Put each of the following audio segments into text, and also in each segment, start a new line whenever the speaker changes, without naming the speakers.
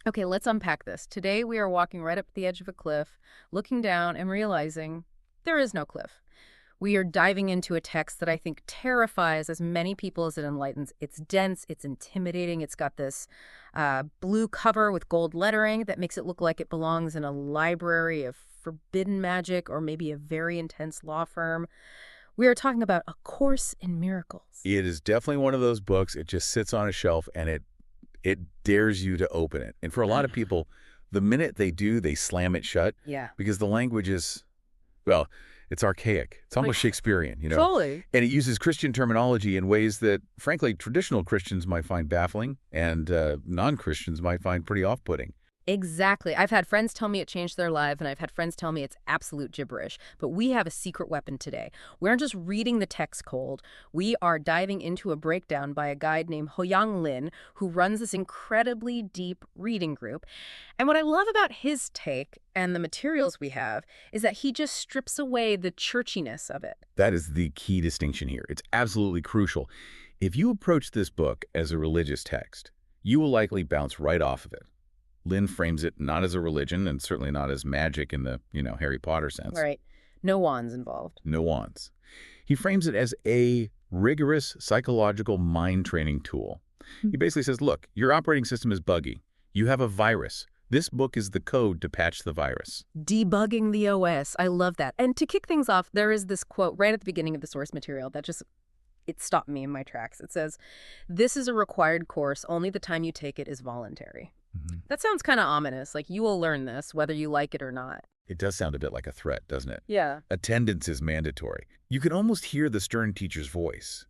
Okay, let's unpack this. Today we are walking right up the edge of a cliff, looking down and realizing there is no cliff. We are diving into a text that I think terrifies as many people as it enlightens. It's dense, it's intimidating, it's got this blue cover with gold lettering that makes it look like it belongs in a library of forbidden magic or maybe a very intense law firm. We are talking about A Course in Miracles.
It is definitely one of those books. It just sits on a shelf and it dares you to open it. And for a lot of people, the minute they do, they slam it shut
Yeah.
because the language is, well, it's archaic. It's almost Shakespearean,
Totally.
And it uses Christian terminology in ways that, frankly, traditional Christians might find baffling and non-Christians might find pretty off-putting.
Exactly. I've had friends tell me it changed their life, and I've had friends tell me it's absolute gibberish. But we have a secret weapon today. We aren't just reading the text cold. We are diving into a breakdown by a guide named Hoyang Lin, who runs this incredibly deep reading group. And what I love about his take and the materials we have is that he just strips away the churchiness of it.
That is the key distinction here. It's absolutely crucial. If you approach this book as a religious text, you will likely bounce right off of it. Lin frames it not as a religion and certainly not as magic in the, Harry Potter sense.
Right. No wands involved.
No wands. He frames it as a rigorous psychological mind training tool. He basically says, look, your operating system is buggy. You have a virus. This book is the code to patch the virus.
Debugging the OS. I love that. And to kick things off, there is this quote right at the beginning of the source material that it stopped me in my tracks. It says, "This is a required course. Only the time you take it is voluntary." That sounds kind of ominous, like you will learn this whether you like it or not.
It does sound a bit like a threat, doesn't it?
Yeah.
Attendance is mandatory. You can almost hear the stern teacher's voice.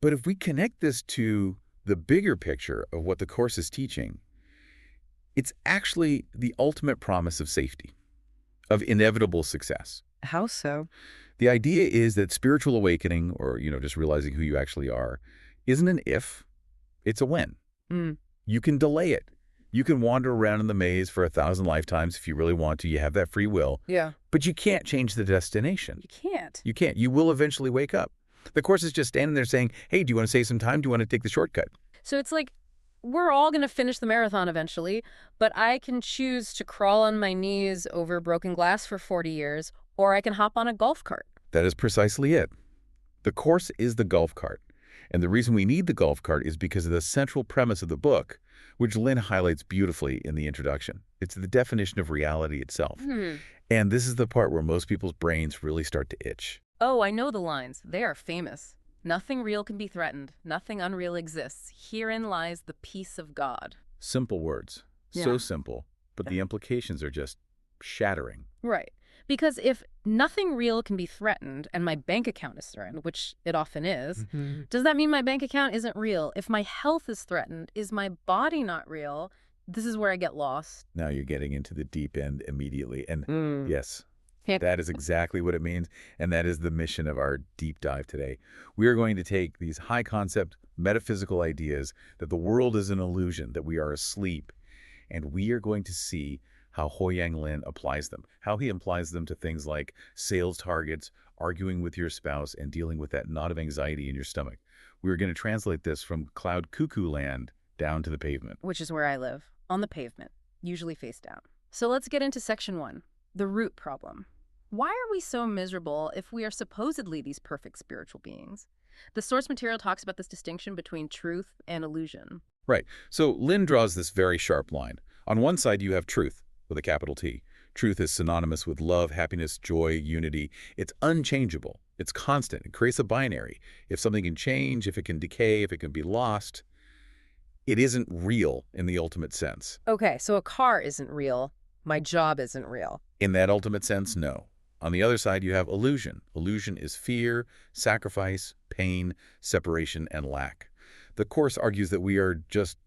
But if we connect this to the bigger picture of what the course is teaching, it's actually the ultimate promise of safety, of inevitable success.
How so?
The idea is that spiritual awakening, or, just realizing who you actually are, isn't an if, it's a when. You can delay it. You can wander around in the maze for 1,000 lifetimes if you really want to. You have that free will.
Yeah.
But you can't change the destination.
You can't.
You can't. You will eventually wake up. The course is just standing there saying, hey, do you want to save some time? Do you want to take the shortcut?
So it's like, we're all going to finish the marathon eventually, but I can choose to crawl on my knees over broken glass for 40 years, or I can hop on a golf cart.
That is precisely it. The course is the golf cart. And the reason we need the golf cart is because of the central premise of the book, which Lin highlights beautifully in the introduction. It's the definition of reality itself. And this is the part where most people's brains really start to itch.
Oh, I know the lines. They are famous. Nothing real can be threatened. Nothing unreal exists. Herein lies the peace of God.
Simple words.
Yeah.
So simple. But the implications are just shattering.
Right. Because if nothing real can be threatened and my bank account is threatened, which it often is, does that mean my bank account isn't real? If my health is threatened, is my body not real? This is where I get lost.
Now you're getting into the deep end immediately. And yes, that is exactly what it means. And that is the mission of our deep dive today. We are going to take these high concept metaphysical ideas that the world is an illusion, that we are asleep, and we are going to see how Hoyang Lin applies them, how he applies them to things like sales targets, arguing with your spouse, and dealing with that knot of anxiety in your stomach. We're going to translate this from cloud cuckoo land down to the pavement.
Which is where I live, on the pavement, usually face down. So let's get into section 1, the root problem. Why are we so miserable if we are supposedly these perfect spiritual beings? The source material talks about this distinction between truth and illusion.
Right. So Lin draws this very sharp line. On one side, you have truth, with a capital T. Truth is synonymous with love, happiness, joy, unity. It's unchangeable. It's constant. It creates a binary. If something can change, if it can decay, if it can be lost, it isn't real in the ultimate sense.
Okay, so a car isn't real. My job isn't real.
In that ultimate sense, no. On the other side, you have illusion. Illusion is fear, sacrifice, pain, separation, and lack. The Course argues that we are just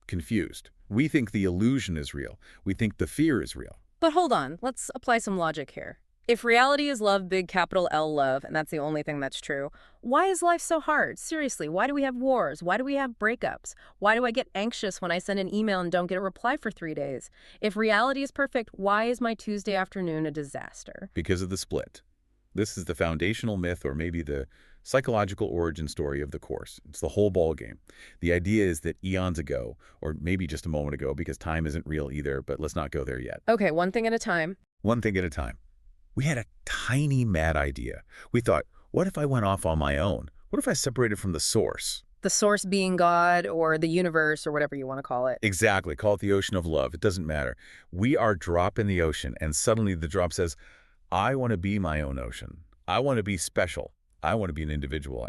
confused. We think the illusion is real. We think the fear is real.
But hold on, let's apply some logic here. If reality is love, big capital L love, and that's the only thing that's true, why is life so hard? Seriously, why do we have wars? Why do we have breakups? Why do I get anxious when I send an email and don't get a reply for 3 days? If reality is perfect, why is my Tuesday afternoon a disaster?
Because of the split. This is the foundational myth, or maybe the psychological origin story of the Course. It's the whole ball game. The idea is that eons ago, or maybe just a moment ago, because time isn't real either, but let's not go there yet.
Okay, one thing at a time.
One thing at a time. We had a tiny mad idea. We thought, what if I went off on my own? What if I separated from the source?
The source being God or the universe or whatever you want to call it.
Exactly. Call it the ocean of love. It doesn't matter. We are a drop in the ocean, and suddenly the drop says, I want to be my own ocean. I want to be special. I want to be an individual.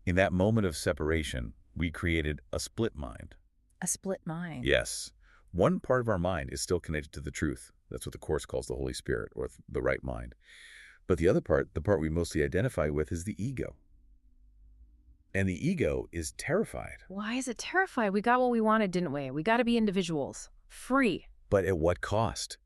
In that moment of separation, we created a split mind.
A split mind.
Yes. One part of our mind is still connected to the truth. That's what the Course calls the Holy Spirit, or the right mind. But the other part, the part we mostly identify with, is the ego. And the ego is terrified.
Why is it terrified? We got what we wanted, didn't we? We got to be individuals. Free.
But at what cost?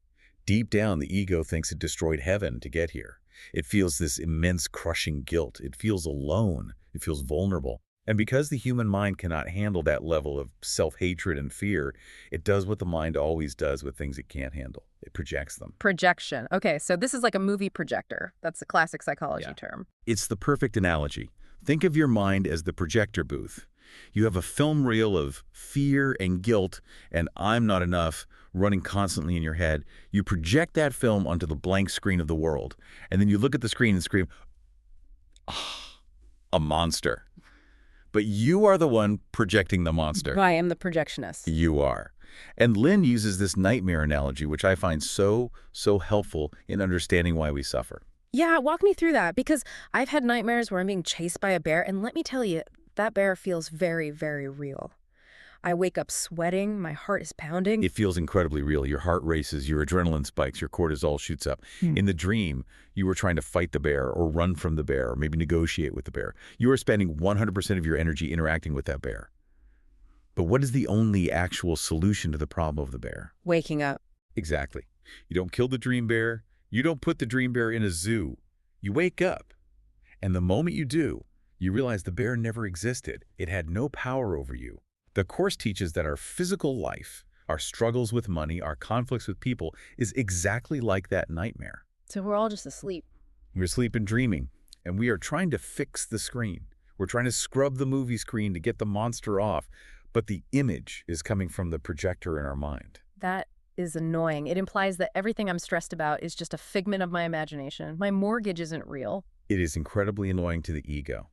Deep down, the ego thinks it destroyed heaven to get here. It feels this immense crushing guilt. It feels alone. It feels vulnerable. And because the human mind cannot handle that level of self-hatred and fear, it does what the mind always does with things it can't handle. It projects them.
Projection. Okay, so this is like a movie projector. That's a classic psychology term.
It's the perfect analogy. Think of your mind as the projector booth. You have a film reel of fear and guilt and I'm not enough running constantly in your head. You project that film onto the blank screen of the world. And then you look at the screen and scream, ah, a monster. But you are the one projecting the monster.
I am the projectionist.
You are. And Lynn uses this nightmare analogy, which I find so helpful in understanding why we suffer.
Yeah, walk me through that, because I've had nightmares where I'm being chased by a bear, and let me tell you, that bear feels very, very real. I wake up sweating, my heart is pounding.
It feels incredibly real. Your heart races, your adrenaline spikes, your cortisol shoots up. In the dream, you were trying to fight the bear or run from the bear or maybe negotiate with the bear. You are spending 100% of your energy interacting with that bear. But what is the only actual solution to the problem of the bear?
Waking up.
Exactly. You don't kill the dream bear. You don't put the dream bear in a zoo. You wake up. And the moment you do, you realize the bear never existed. It had no power over you. The Course teaches that our physical life, our struggles with money, our conflicts with people is exactly like that nightmare.
So we're all just asleep.
We're asleep and dreaming, and we are trying to fix the screen. We're trying to scrub the movie screen to get the monster off, but the image is coming from the projector in our mind.
That is annoying. It implies that everything I'm stressed about is just a figment of my imagination. My mortgage isn't real.
It is incredibly annoying to the ego.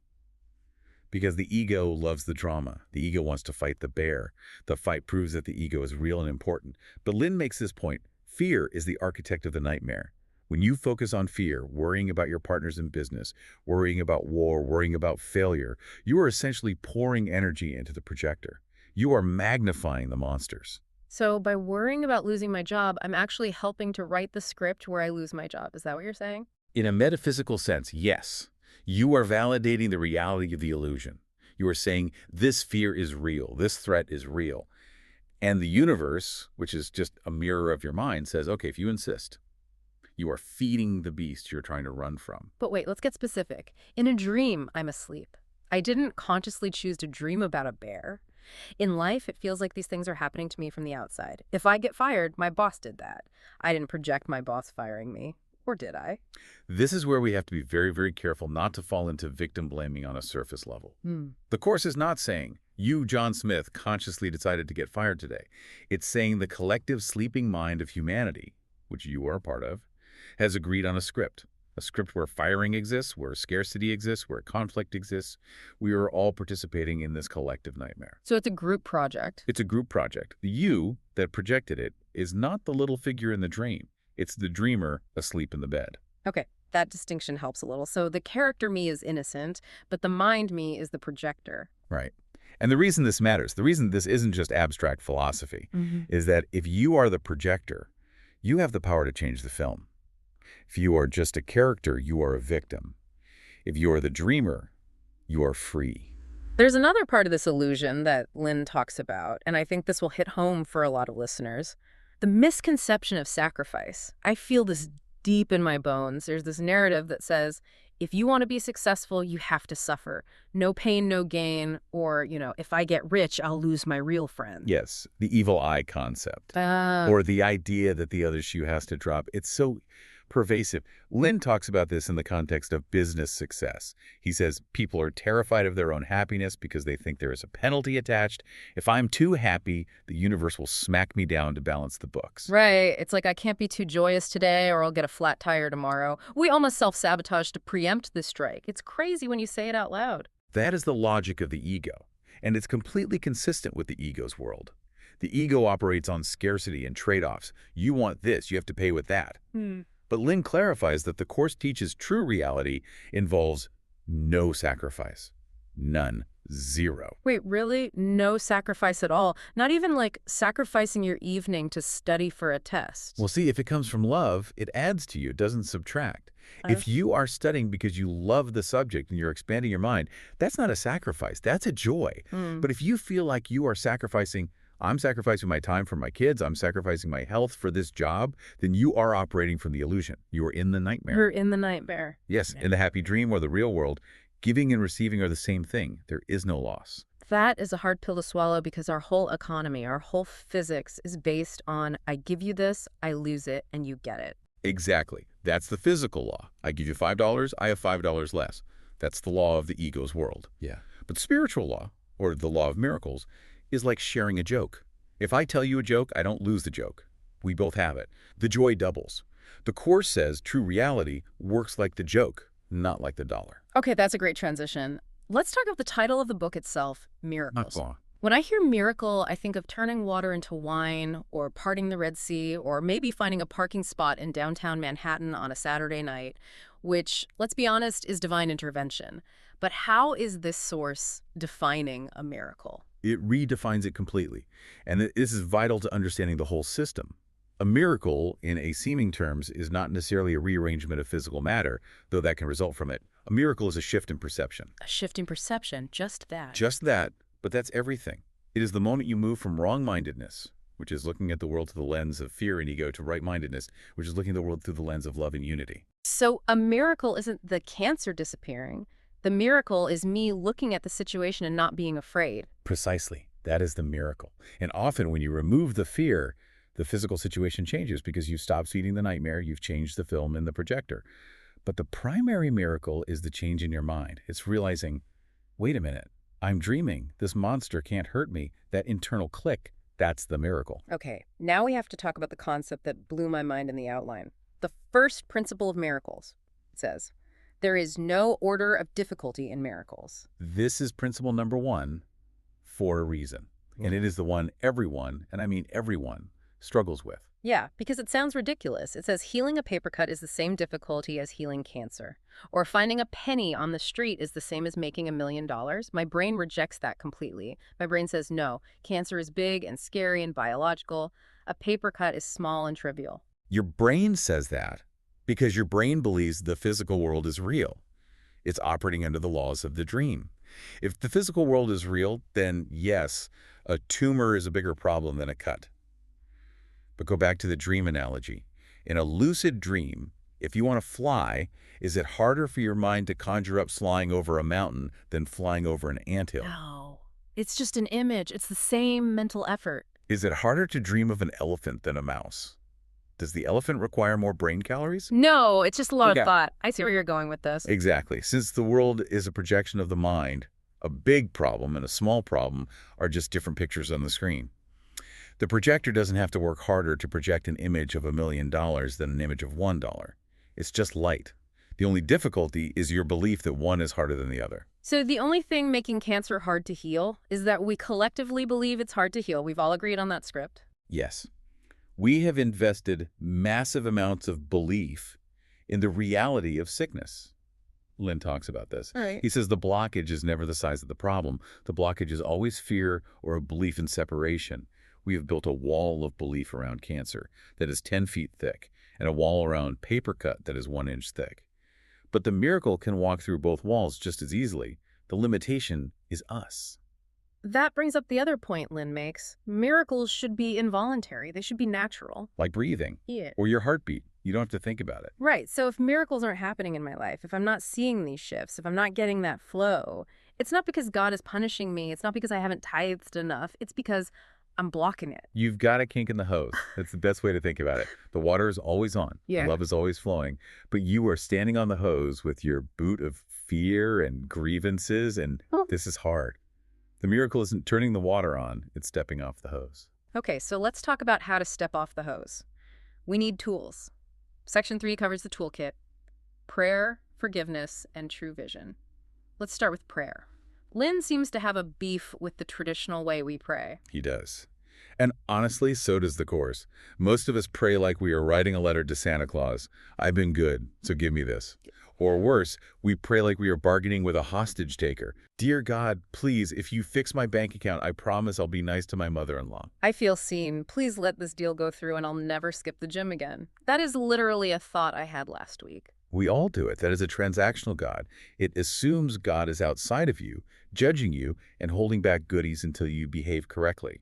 Because the ego loves the drama. The ego wants to fight the bear. The fight proves that the ego is real and important. But Lynn makes this point. Fear is the architect of the nightmare. When you focus on fear, worrying about your partners in business, worrying about war, worrying about failure, you are essentially pouring energy into the projector. You are magnifying the monsters.
So by worrying about losing my job, I'm actually helping to write the script where I lose my job. Is that what you're saying?
In a metaphysical sense, yes. You are validating the reality of the illusion. You are saying this fear is real, this threat is real. And the universe, which is just a mirror of your mind, says, okay, if you insist, you are feeding the beast you're trying to run from.
But wait, let's get specific. In a dream, I'm asleep. I didn't consciously choose to dream about a bear. In life, it feels like these things are happening to me from the outside. If I get fired, my boss did that. I didn't project my boss firing me. Or did I?
This is where we have to be very, very careful not to fall into victim blaming on a surface level. The Course is not saying, you, John Smith, consciously decided to get fired today. It's saying the collective sleeping mind of humanity, which you are a part of, has agreed on a script where firing exists, where scarcity exists, where conflict exists. We are all participating in this collective nightmare.
So it's a group project.
It's a group project. The you that projected it is not the little figure in the dream. It's the dreamer asleep in the bed.
Okay, that distinction helps a little. So the character me is innocent, but the mind me is the projector.
Right. And the reason this matters, the reason this isn't just abstract philosophy, is that if you are the projector, you have the power to change the film. If you are just a character, you are a victim. If you are the dreamer, you are free.
There's another part of this illusion that Lynn talks about, and I think this will hit home for a lot of listeners. The misconception of sacrifice. I feel this deep in my bones. There's this narrative that says, if you want to be successful, you have to suffer. No pain, no gain. Or, if I get rich, I'll lose my real friends.
Yes, the evil eye concept. Or the idea that the other shoe has to drop. It's so pervasive. Lynn talks about this in the context of business success. He says people are terrified of their own happiness because they think there is a penalty attached. If I'm too happy, the universe will smack me down to balance the books.
Right. It's like I can't be too joyous today or I'll get a flat tire tomorrow. We almost self-sabotage to preempt this strike. It's crazy when you say it out loud.
That is the logic of the ego, and it's completely consistent with the ego's world. The ego operates on scarcity and trade-offs. You want this, you have to pay with that. But Lynn clarifies that the Course teaches true reality involves no sacrifice. None. Zero.
Wait, really? No sacrifice at all? Not even like sacrificing your evening to study for a test?
Well, see, if it comes from love, it adds to you, it doesn't subtract. If you are studying because you love the subject and you're expanding your mind, that's not a sacrifice, that's a joy. But if you feel like you are sacrificing, I'm sacrificing my time for my kids, I'm sacrificing my health for this job, then you are operating from the illusion. You are in the nightmare.
You're in the nightmare.
Yes, in the happy dream or the real world, giving and receiving are the same thing. There is no loss.
That is a hard pill to swallow because our whole economy, our whole physics is based on I give you this, I lose it, and you get it.
Exactly. That's the physical law. I give you $5, I have $5 less. That's the law of the ego's world. Yeah. But spiritual law, or the law of miracles, is like sharing a joke. If I tell you a joke, I don't lose the joke. We both have it. The joy doubles. The Course says true reality works like the joke, not like the dollar.
Okay, that's a great transition. Let's talk about the title of the book itself, Miracles.
Law.
When I hear miracle, I think of turning water into wine, or parting the Red Sea, or maybe finding a parking spot in downtown Manhattan on a Saturday night, which, let's be honest, is divine intervention. But how is this source defining a miracle?
It redefines it completely. And this is vital to understanding the whole system. A miracle, in a seeming terms, is not necessarily a rearrangement of physical matter, though that can result from it. A miracle is a shift in perception.
A shift in perception, just that.
Just that, but that's everything. It is the moment you move from wrong-mindedness, which is looking at the world through the lens of fear and ego, to right-mindedness, which is looking at the world through the lens of love and unity.
So a miracle isn't the cancer disappearing. The miracle is me looking at the situation and not being afraid.
Precisely. That is the miracle. And often when you remove the fear, the physical situation changes because you stop feeding the nightmare, you've changed the film in the projector. But the primary miracle is the change in your mind. It's realizing, wait a minute, I'm dreaming. This monster can't hurt me. That internal click, that's the miracle.
Okay, now we have to talk about the concept that blew my mind in the outline. The first principle of miracles, it says, there is no order of difficulty in miracles.
This is principle number one for a reason. And it is the one everyone, and I mean everyone, struggles with.
Yeah, because it sounds ridiculous. It says healing a paper cut is the same difficulty as healing cancer. Or finding a penny on the street is the same as making $1 million. My brain rejects that completely. My brain says, no, cancer is big and scary and biological. A paper cut is small and trivial.
Your brain says that because your brain believes the physical world is real. It's operating under the laws of the dream. If the physical world is real, then yes, a tumor is a bigger problem than a cut. But go back to the dream analogy. In a lucid dream, if you want to fly, is it harder for your mind to conjure up flying over a mountain than flying over an anthill?
No, it's just an image. It's the same mental effort.
Is it harder to dream of an elephant than a mouse? Does the elephant require more brain calories?
No, it's just a lot of thought. I see where you're going with this.
Exactly. Since the world is a projection of the mind, a big problem and a small problem are just different pictures on the screen. The projector doesn't have to work harder to project an image of $1 million than an image of $1. It's just light. The only difficulty is your belief that one is harder than the other.
So the only thing making cancer hard to heal is that we collectively believe it's hard to heal. We've all agreed on that script.
Yes. We have invested massive amounts of belief in the reality of sickness. Lynn talks about this.
Right.
He says the blockage is never the size of the problem. The blockage is always fear or a belief in separation. We have built a wall of belief around cancer that is 10 feet thick and a wall around paper cut that is 1 inch thick. But the miracle can walk through both walls just as easily. The limitation is us.
That brings up the other point Lynn makes. Miracles should be involuntary. They should be natural.
Like breathing.
Yeah.
Or your heartbeat. You don't have to think about it.
Right. So if miracles aren't happening in my life, if I'm not seeing these shifts, if I'm not getting that flow, it's not because God is punishing me. It's not because I haven't tithed enough. It's because I'm blocking it.
You've got a kink in the hose. That's the best way to think about it. The water is always on.
Yeah.
Love is always flowing. But you are standing on the hose with your boot of fear and grievances, and this is hard. The miracle isn't turning the water on, it's stepping off the hose.
Okay, so let's talk about how to step off the hose. We need tools. Section 3 covers the toolkit: prayer, forgiveness, and true vision. Let's start with prayer. Lynn seems to have a beef with the traditional way we pray.
He does. And honestly, so does the Course. Most of us pray like we are writing a letter to Santa Claus. I've been good, so give me this. Or worse, we pray like we are bargaining with a hostage taker. Dear God, please, if you fix my bank account, I promise I'll be nice to my mother-in-law.
I feel seen. Please let this deal go through and I'll never skip the gym again. That is literally a thought I had last week.
We all do it. That is a transactional God. It assumes God is outside of you, judging you, and holding back goodies until you behave correctly.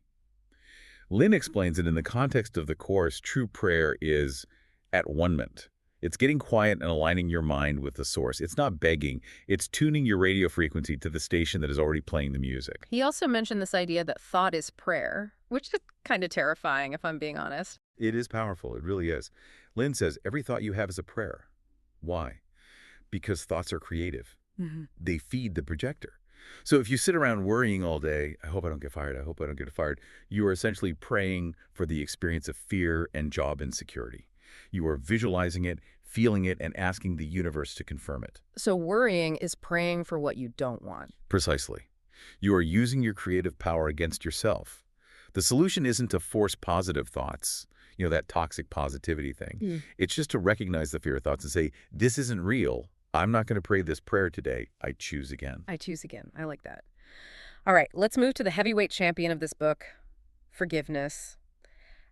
Lynn explains that in the context of the Course, true prayer is at one-ment. It's getting quiet and aligning your mind with the source. It's not begging. It's tuning your radio frequency to the station that is already playing the music.
He also mentioned this idea that thought is prayer, which is kind of terrifying if I'm being honest.
It is powerful. It really is. Lynn says every thought you have is a prayer. Why? Because thoughts are creative. They feed the projector. So if you sit around worrying all day, I hope I don't get fired, I hope I don't get fired, you are essentially praying for the experience of fear and job insecurity. You are visualizing it, feeling it, and asking the universe to confirm it.
So worrying is praying for what you don't want.
Precisely. You are using your creative power against yourself. The solution isn't to force positive thoughts, that toxic positivity thing. It's just to recognize the fear thoughts and say, this isn't real. I'm not going to pray this prayer today. I choose again.
I choose again. I like that. All right, let's move to the heavyweight champion of this book, forgiveness.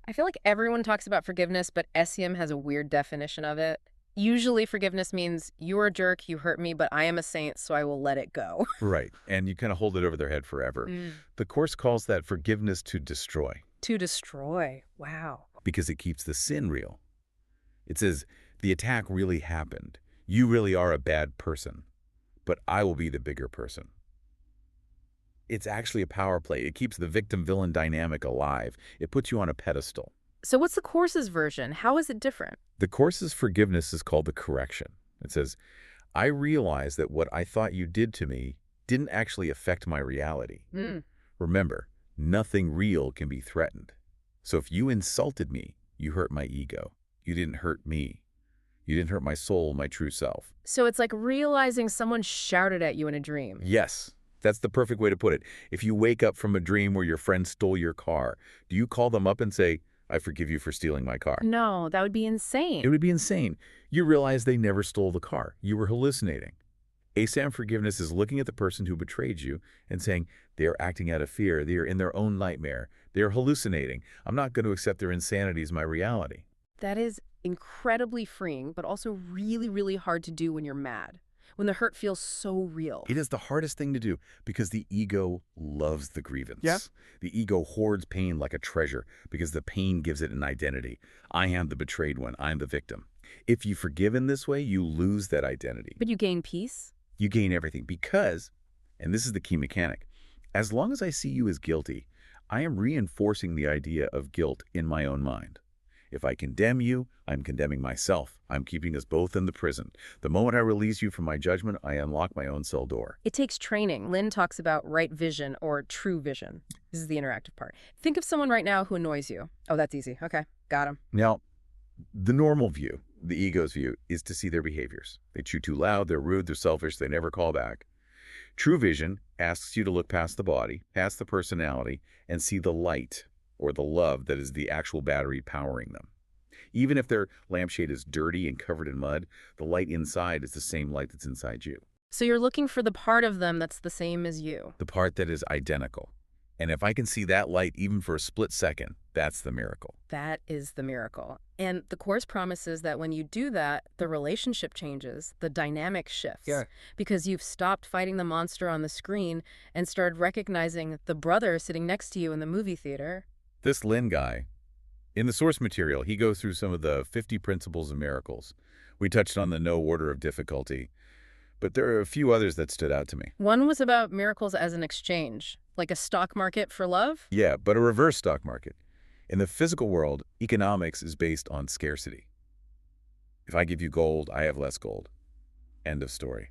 I feel like everyone talks about forgiveness, but SEM has a weird definition of it. Usually forgiveness means you're a jerk, you hurt me, but I am a saint, so I will let it go.
Right, and you kind of hold it over their head forever. The Course calls that forgiveness to destroy.
To destroy. Wow.
Because it keeps the sin real. It says, the attack really happened. You really are a bad person, but I will be the bigger person. It's actually a power play. It keeps the victim-villain dynamic alive. It puts you on a pedestal.
So what's the Course's version? How is it different?
The Course's forgiveness is called the correction. It says, I realize that what I thought you did to me didn't actually affect my reality. Remember, nothing real can be threatened. So if you insulted me, you hurt my ego. You didn't hurt me. You didn't hurt my soul, my true self.
So it's like realizing someone shouted at you in a dream.
Yes, that's the perfect way to put it. If you wake up from a dream where your friend stole your car, do you call them up and say, I forgive you for stealing my car?
No, that would be insane.
It would be insane. You realize they never stole the car. You were hallucinating. ASAM forgiveness is looking at the person who betrayed you and saying, they are acting out of fear. They are in their own nightmare. They are hallucinating. I'm not going to accept their insanity as my reality.
That is incredibly freeing, but also really, really hard to do when you're mad, when the hurt feels so real.
It is the hardest thing to do because the ego loves the grievance.
Yeah.
The ego hoards pain like a treasure because the pain gives it an identity. I am the betrayed one. I'm the victim. If you forgive in this way, you lose that identity.
But you gain peace?
You gain everything because, and this is the key mechanic, as long as I see you as guilty, I am reinforcing the idea of guilt in my own mind. If I condemn you, I'm condemning myself. I'm keeping us both in the prison. The moment I release you from my judgment, I unlock my own cell door.
It takes training. Lynn talks about right vision or true vision. This is the interactive part. Think of someone right now who annoys you. Oh, that's easy. Okay, got him.
Now, the normal view, the ego's view, is to see their behaviors. They chew too loud, they're rude, they're selfish, they never call back. True vision asks you to look past the body, past the personality, and see the light or the love that is the actual battery powering them. Even if their lampshade is dirty and covered in mud, the light inside is the same light that's inside you.
So you're looking for the part of them that's the same as you.
The part that is identical. And if I can see that light even for a split second, that's the miracle.
That is the miracle. And the Course promises that when you do that, the relationship changes, the dynamic shifts.
Yeah.
Because you've stopped fighting the monster on the screen and started recognizing the brother sitting next to you in the movie theater.
This Lynn guy, in the source material, he goes through some of the 50 principles of miracles. We touched on the no order of difficulty. but there are a few others that stood out to me.
One was about miracles as an exchange, like a stock market for love?
Yeah, but a reverse stock market. In the physical world, economics is based on scarcity. If I give you gold, I have less gold. End of story.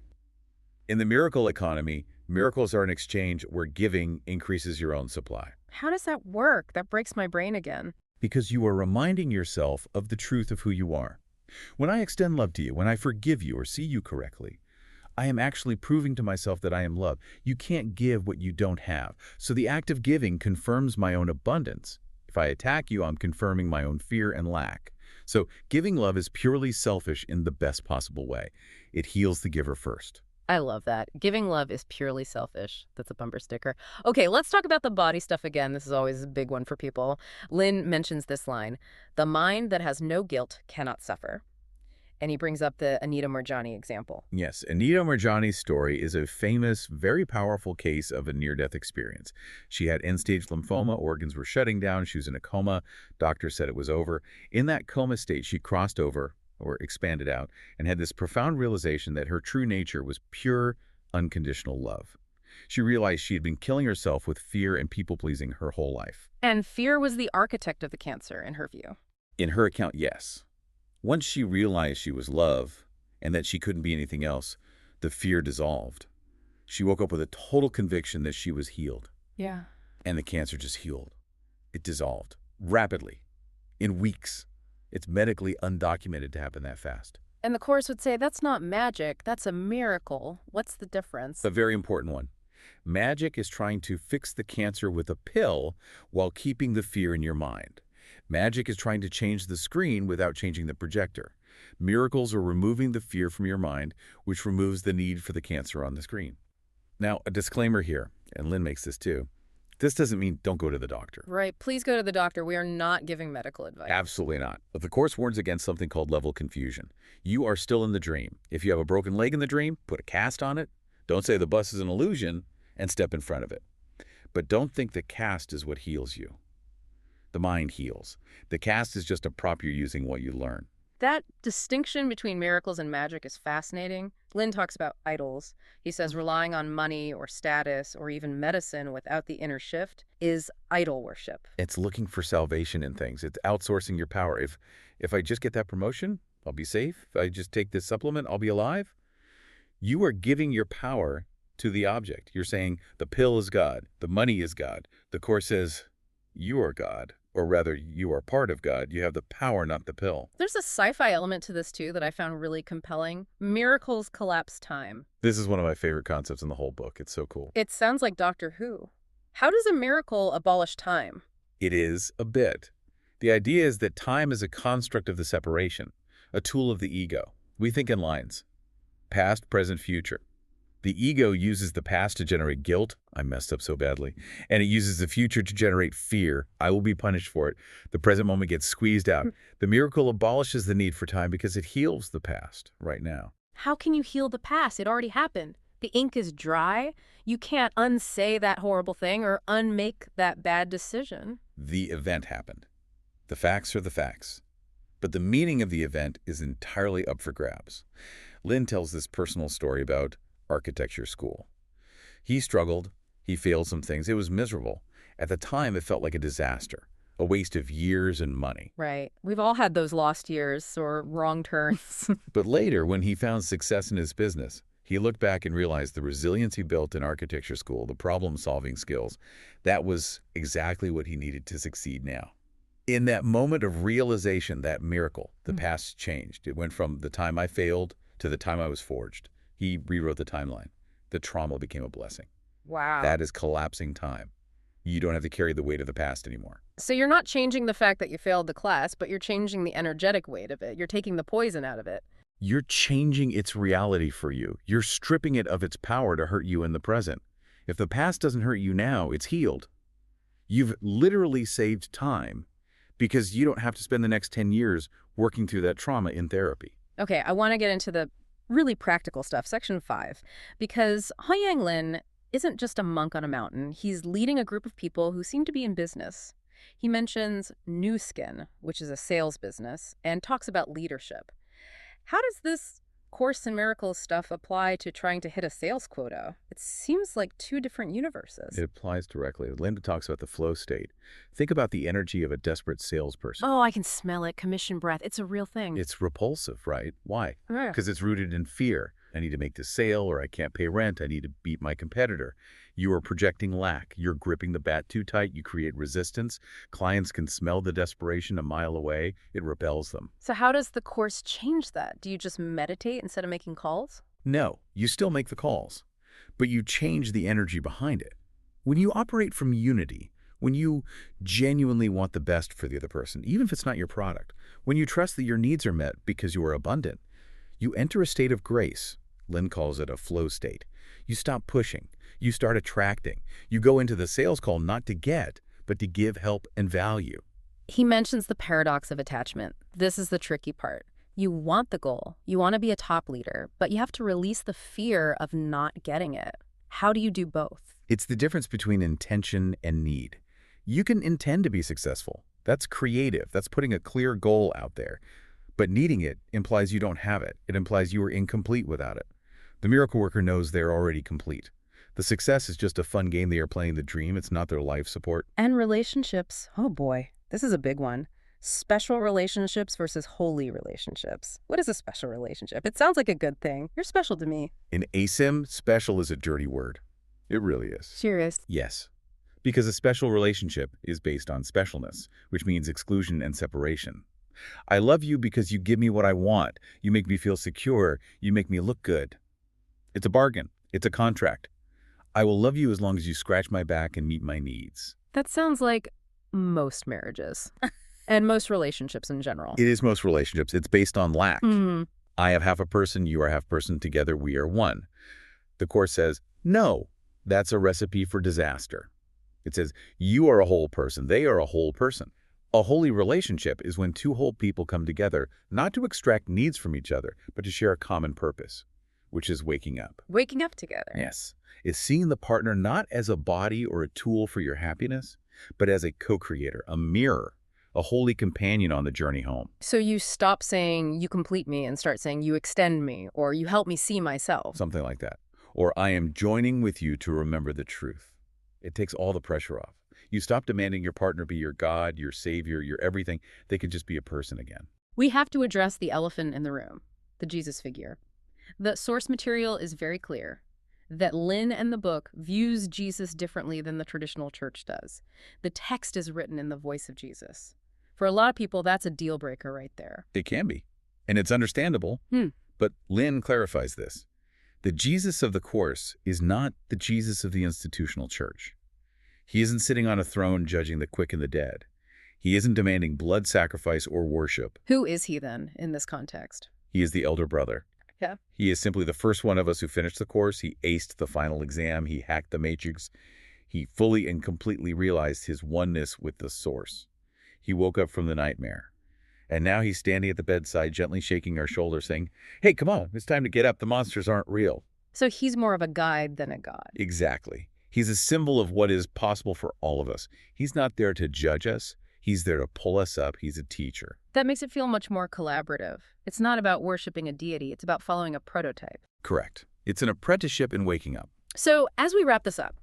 In the miracle economy, miracles are an exchange where giving increases your own supply.
How does that work? That breaks my brain again.
Because you are reminding yourself of the truth of who you are. When I extend love to you, when I forgive you or see you correctly, I am actually proving to myself that I am loved. You can't give what you don't have. So the act of giving confirms my own abundance. If I attack you, I'm confirming my own fear and lack. So giving love is purely selfish in the best possible way. It heals the giver first.
I love that. Giving love is purely selfish. That's a bumper sticker. Okay, let's talk about the body stuff again. This is always a big one for people. Lynn mentions this line, "The mind that has no guilt cannot suffer." And he brings up the Anita Moorjani example.
Yes, Anita Moorjani's story is a famous, very powerful case of a near-death experience. She had end-stage lymphoma, organs were shutting down, she was in a coma, doctors said it was over. In that coma state, she crossed over, or expanded out, and had this profound realization that her true nature was pure, unconditional love. She realized she had been killing herself with fear and people-pleasing her whole life.
And fear was the architect of the cancer, in her view.
In her account, yes. Once she realized she was love and that she couldn't be anything else, the fear dissolved. She woke up with a total conviction that she was healed.
Yeah.
And the cancer just healed. It dissolved rapidly, in weeks. It's medically undocumented to happen that fast.
And the Course would say, that's not magic, that's a miracle. What's the difference?
A very important one. Magic is trying to fix the cancer with a pill while keeping the fear in your mind. Magic is trying to change the screen without changing the projector. Miracles are removing the fear from your mind, which removes the need for the cancer on the screen. Now, a disclaimer here, and Lynn makes this too. This doesn't mean don't go to the doctor.
Right. Please go to the doctor. We are not giving medical advice.
Absolutely not. But the Course warns against something called level confusion. You are still in the dream. If you have a broken leg in the dream, put a cast on it. Don't say the bus is an illusion and step in front of it. But don't think the cast is what heals you. The mind heals. The cast is just a prop you're using while you learn.
That distinction between miracles and magic is fascinating. Lynn talks about idols. He says relying on money or status or even medicine without the inner shift is idol worship.
It's looking for salvation in things. It's outsourcing your power. If I just get that promotion, I'll be safe. If I just take this supplement, I'll be alive. You are giving your power to the object. You're saying the pill is God. The money is God. The Course says you are God. Or rather, you are part of God. You have the power, not the pill.
There's a sci-fi element to this, too, that I found really compelling. Miracles collapse time.
This is one of my favorite concepts in the whole book. It's so cool.
It sounds like Doctor Who. How does a miracle abolish time?
It is a bit. The idea is that time is a construct of the separation, a tool of the ego. We think in lines. Past, present, future. The ego uses the past to generate guilt, I messed up so badly, and it uses the future to generate fear, I will be punished for it. The present moment gets squeezed out. The miracle abolishes the need for time because it heals the past right now.
How can you heal the past? It already happened. The ink is dry. You can't unsay that horrible thing or unmake that bad decision.
The event happened. The facts are the facts. But the meaning of the event is entirely up for grabs. Lynn tells this personal story about architecture school. He struggled. He failed some things. It was miserable. At the time, it felt like a disaster, a waste of years and money.
Right. We've all had those lost years or wrong turns.
But later, when he found success in his business, he looked back and realized the resilience he built in architecture school, the problem-solving skills, that was exactly what he needed to succeed now. In that moment of realization, that miracle, the past changed. It went from the time I failed to the time I was forged. He rewrote the timeline. The trauma became a blessing.
Wow.
That is collapsing time. You don't have to carry the weight of the past anymore.
So you're not changing the fact that you failed the class, but you're changing the energetic weight of it. You're taking the poison out of it.
You're changing its reality for you. You're stripping it of its power to hurt you in the present. If the past doesn't hurt you now, it's healed. You've literally saved time because you don't have to spend the next 10 years working through that trauma in therapy.
Okay, I want to get into the really practical stuff, section 5, because Hao-Yang Lin isn't just a monk on a mountain. He's leading a group of people who seem to be in business. He mentions Nu Skin, which is a sales business, and talks about leadership. How does this Course in Miracles stuff apply to trying to hit a sales quota? It seems like two different universes.
It applies directly. Linda talks about the flow state. Think about the energy of a desperate salesperson.
Oh, I can smell it. Commission breath. It's a real thing.
It's repulsive, right? Why?
Yeah.
Because it's rooted in fear. I need to make this sale, or I can't pay rent. I need to beat my competitor. You are projecting lack. You're gripping the bat too tight. You create resistance. Clients can smell the desperation a mile away. It repels them.
So how does the Course change that? Do you just meditate instead of making calls?
No, you still make the calls, but you change the energy behind it. When you operate from unity, when you genuinely want the best for the other person, even if it's not your product, when you trust that your needs are met because you are abundant, you enter a state of grace. Lynn calls it a flow state. You stop pushing. You start attracting. You go into the sales call not to get, but to give help and value.
He mentions the paradox of attachment. This is the tricky part. You want the goal. You want to be a top leader, but you have to release the fear of not getting it. How do you do both?
It's the difference between intention and need. You can intend to be successful. That's creative. That's putting a clear goal out there. But needing it implies you don't have it. It implies you are incomplete without it. The miracle worker knows they're already complete. The success is just a fun game they are playing the dream. It's not their life support.
And relationships. Oh boy, this is a big one. Special relationships versus holy relationships. What is a special relationship? It sounds like a good thing. You're special to me.
In ASIM, special is a dirty word. It really is.
Serious.
Yes. Because a special relationship is based on specialness, which means exclusion and separation. I love you because you give me what I want. You make me feel secure. You make me look good. It's a bargain. It's a contract. I will love you as long as you scratch my back and meet my needs.
That sounds like most marriages and most relationships in general.
It is most relationships. It's based on lack.
Mm-hmm.
I have half a person, you are half person, together we are one. The Course says, no, that's a recipe for disaster. It says, you are a whole person, they are a whole person. A holy relationship is when two whole people come together, not to extract needs from each other, but to share a common purpose, which is waking up.
Waking up together.
Yes. Is seeing the partner not as a body or a tool for your happiness, but as a co-creator, a mirror, a holy companion on the journey home.
So you stop saying, you complete me, and start saying, you extend me, or you help me see myself.
Something like that. Or I am joining with you to remember the truth. It takes all the pressure off. You stop demanding your partner be your God, your savior, your everything. They could just be a person again.
We have to address the elephant in the room, the Jesus figure. The source material is very clear that Lynn and the book views Jesus differently than the traditional church does. The text is written in the voice of Jesus. For a lot of people, that's a deal breaker right there.
It can be. And it's understandable. But Lynn clarifies this. The Jesus of the Course is not the Jesus of the institutional church. He isn't sitting on a throne judging the quick and the dead. He isn't demanding blood sacrifice or worship.
Who is he then in this context?
He is the elder brother.
Yeah.
He is simply the first one of us who finished the course. He aced the final exam. He hacked the matrix. He fully and completely realized his oneness with the source. He woke up from the nightmare. And now he's standing at the bedside, gently shaking our shoulder, saying, hey, come on, it's time to get up. The monsters aren't real.
So he's more of a guide than a god.
Exactly. He's a symbol of what is possible for all of us. He's not there to judge us. He's there to pull us up. He's a teacher.
That makes it feel much more collaborative. It's not about worshiping a deity. It's about following a prototype.
Correct. It's an apprenticeship in waking up.
So as we wrap this up,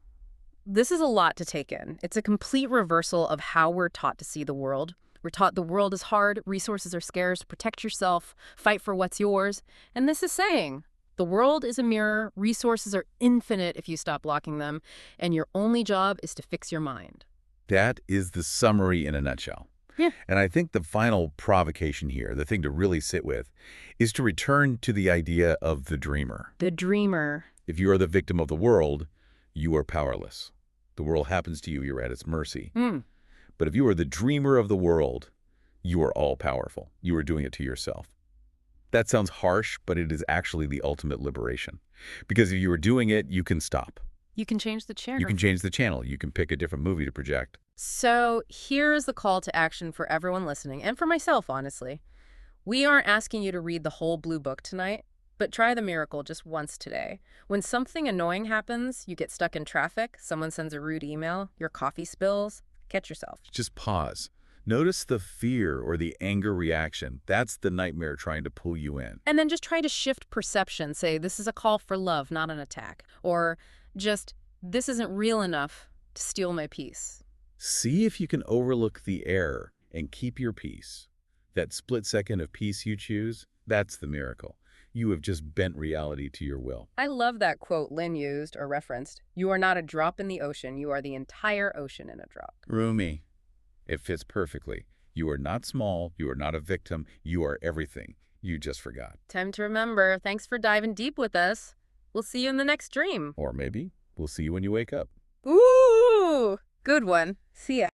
this is a lot to take in. It's a complete reversal of how we're taught to see the world. We're taught the world is hard, resources are scarce, protect yourself, fight for what's yours. And this is saying, the world is a mirror, resources are infinite if you stop blocking them, and your only job is to fix your mind.
That is the summary in a nutshell.
Yeah.
And I think the final provocation here, the thing to really sit with, is to return to the idea of the dreamer.
The dreamer.
If you are the victim of the world, you are powerless. The world happens to you, you're at its mercy. But if you are the dreamer of the world, you are all-powerful. You are doing it to yourself. That sounds harsh, but it is actually the ultimate liberation. Because if you are doing it, you can stop.
You can change the channel.
You can change the channel. You can pick a different movie to project.
So here's the call to action for everyone listening, and for myself, honestly. We aren't asking you to read the whole blue book tonight, but try the miracle just once today. When something annoying happens, you get stuck in traffic, someone sends a rude email, your coffee spills, catch yourself.
Just pause. Notice the fear or the anger reaction. That's the nightmare trying to pull you in.
And then just try to shift perception. Say, this is a call for love, not an attack. Or just, this isn't real enough to steal my peace.
See if you can overlook the error and keep your peace. That split second of peace you choose, that's the miracle. You have just bent reality to your will.
I love that quote Lynn used or referenced. You are not a drop in the ocean. You are the entire ocean in a drop.
Rumi. It fits perfectly. You are not small. You are not a victim. You are everything. You just forgot.
Time to remember. Thanks for diving deep with us. We'll see you in the next dream.
Or maybe we'll see you when you wake up.
Ooh, good one. See ya.